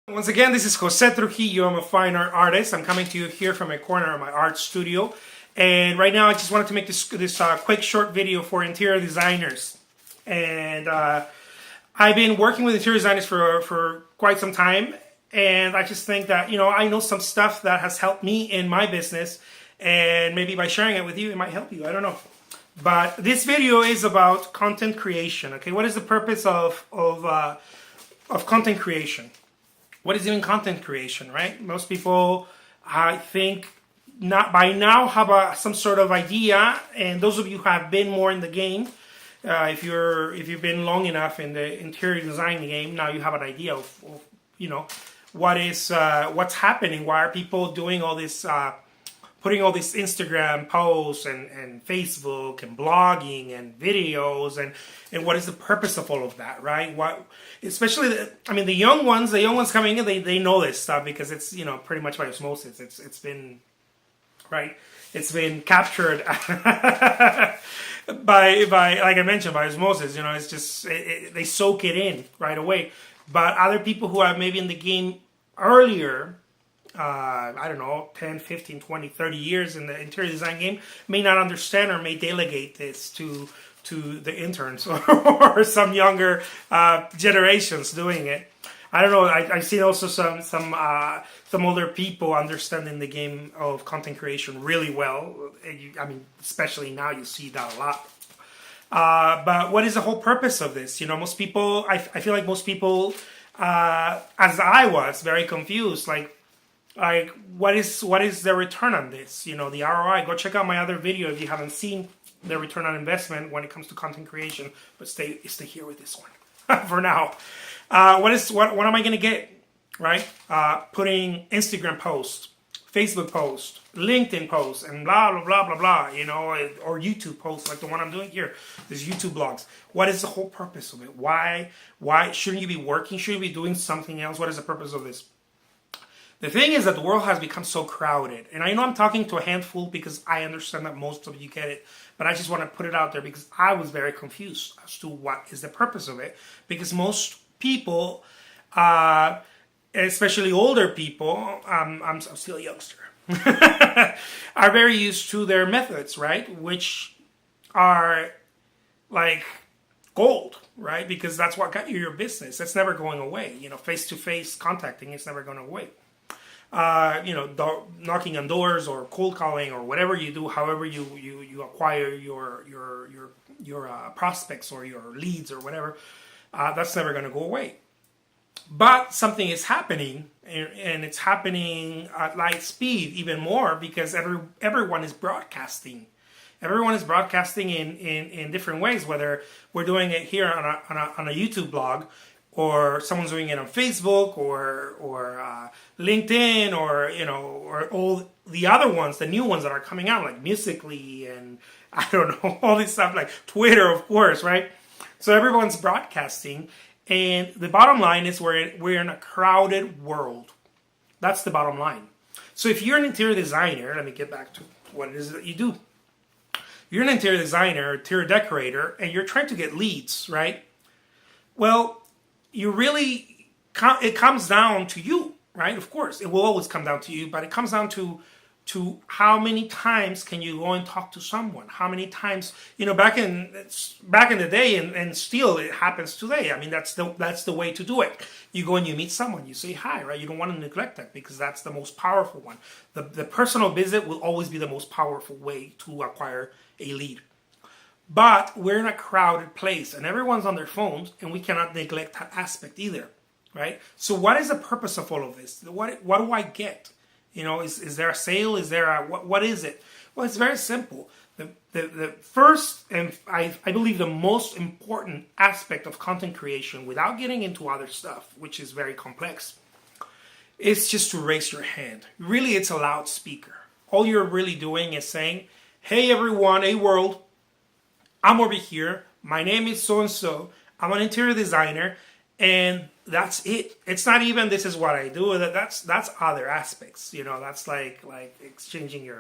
Once again, this is Jose Trujillo. I'm a fine art artist. I'm coming to you here from a corner of my art studio. And right now I just wanted to make this quick short video for interior designers. And I've been working with interior designers for quite some time. And I just think that, I know some stuff that has helped me in my business. And maybe by sharing it with you, it might help you. I don't know. But this video is about content creation. Okay, what is the purpose of content creation? What is even content creation, right? Most people, I think, not by now have some sort of idea, and those of you who have been more in the game, if you've been long enough in the interior design game, now you have an idea of what's happening. Why are people doing all this, putting all these Instagram posts and Facebook and blogging and videos and what is the purpose of all of that, right? What, especially the young ones coming in, they know this stuff because it's pretty much by osmosis. It's been captured by like I mentioned, by osmosis. It's just they soak it in right away. But other people who are maybe in the game earlier, I don't know, 10, 15, 20, 30 years in the interior design game may not understand or may delegate this to the interns or some younger generations doing it. I don't know. I've seen also some older people understanding the game of content creation really well. Especially now you see that a lot. But what is the whole purpose of this? Most people, I feel like most people, as I was, very confused. Like what is the return on this? The ROI. Go check out my other video if you haven't seen the return on investment when it comes to content creation. But stay here with this one for now. What am I gonna get? Right? Putting Instagram posts, Facebook posts, LinkedIn posts, and blah blah blah blah blah. Or YouTube posts like the one I'm doing here. There's YouTube blogs. What is the whole purpose of it? Why shouldn't you be working? Shouldn't you be doing something else? What is the purpose of this? The thing is that the world has become so crowded. And I know I'm talking to a handful because I understand that most of you get it. But I just want to put it out there because I was very confused as to what is the purpose of it. Because most people, especially older people, I'm still a youngster, are very used to their methods, right? Which are like gold, right? Because that's what got you your business. That's never going away. Face-to-face contacting is never going away. Knocking on doors or cold calling or whatever you do, however you acquire your prospects or your leads or whatever, that's never going to go away. But something is happening, and it's happening at light speed even more because everyone is broadcasting. Everyone is broadcasting in different ways, whether we're doing it here on a YouTube blog, or someone's doing it on Facebook or LinkedIn or all the other ones, the new ones that are coming out, like Musical.ly and I don't know, all this stuff, like Twitter, of course, right? So everyone's broadcasting, and the bottom line is we're in a crowded world. That's the bottom line. So if you're an interior designer, let me get back to what it is that you do. You're an interior designer, interior decorator, and you're trying to get leads, right? Well, it comes down to you, right? Of course, it will always come down to you, but it comes down to how many times can you go and talk to someone? How many times, back in the day, and still it happens today. That's the way to do it. You go and you meet someone, you say hi, right? You don't want to neglect that because that's the most powerful one. The personal visit will always be the most powerful way to acquire a lead. But we're in a crowded place and everyone's on their phones, and we cannot neglect that aspect either, right? So what is the purpose of all of this? What do I get? Is there a sale? Is there what is it? Well, it's very simple. The first, and I believe the most important aspect of content creation, without getting into other stuff, which is very complex, is just to raise your hand. Really, it's a loudspeaker. All you're really doing is saying, hey everyone, hey world, I'm over here. My name is so-and-so. I'm an interior designer. And that's it. It's not even this is what I do. That's other aspects. That's like exchanging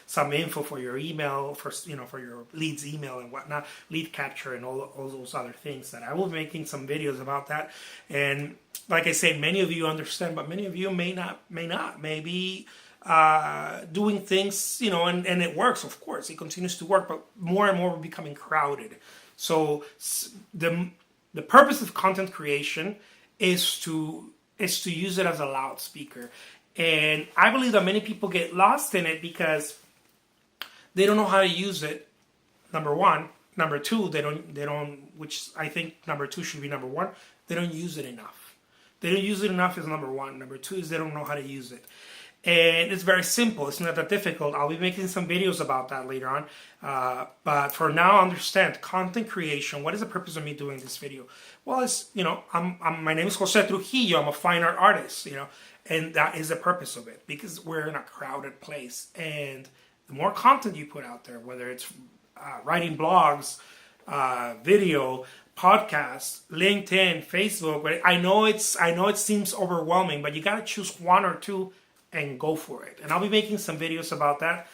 some info for your email, for your leads email and whatnot, lead capture and all those other things that I will be making some videos about that. And like I say, many of you understand, but many of you may not. Maybe doing things, and it works, of course. It continues to work, but more and more we're becoming crowded. So the purpose of content creation is to use it as a loudspeaker. And I believe that many people get lost in it because they don't know how to use it. Number one. Number two, they don't, which I think number two should be number one. They don't use it enough. They don't use it enough is number one. Number two is they don't know how to use it. And it's very simple. It's not that difficult. I'll be making some videos about that later on. But for now, understand content creation. What is the purpose of me doing this video? Well, it's, my name is Jose Trujillo. I'm a fine art artist, and that is the purpose of it, because we're in a crowded place. And the more content you put out there, whether it's writing blogs, video, podcasts, LinkedIn, Facebook. I know it seems overwhelming, but you got to choose one or two and go for it. And I'll be making some videos about that.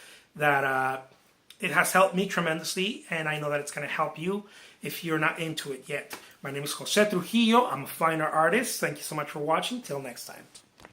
It has helped me tremendously, and I know that it's going to help you if you're not into it yet. My name is Jose Trujillo. I'm a fine art artist. Thank you so much for watching. Till next time.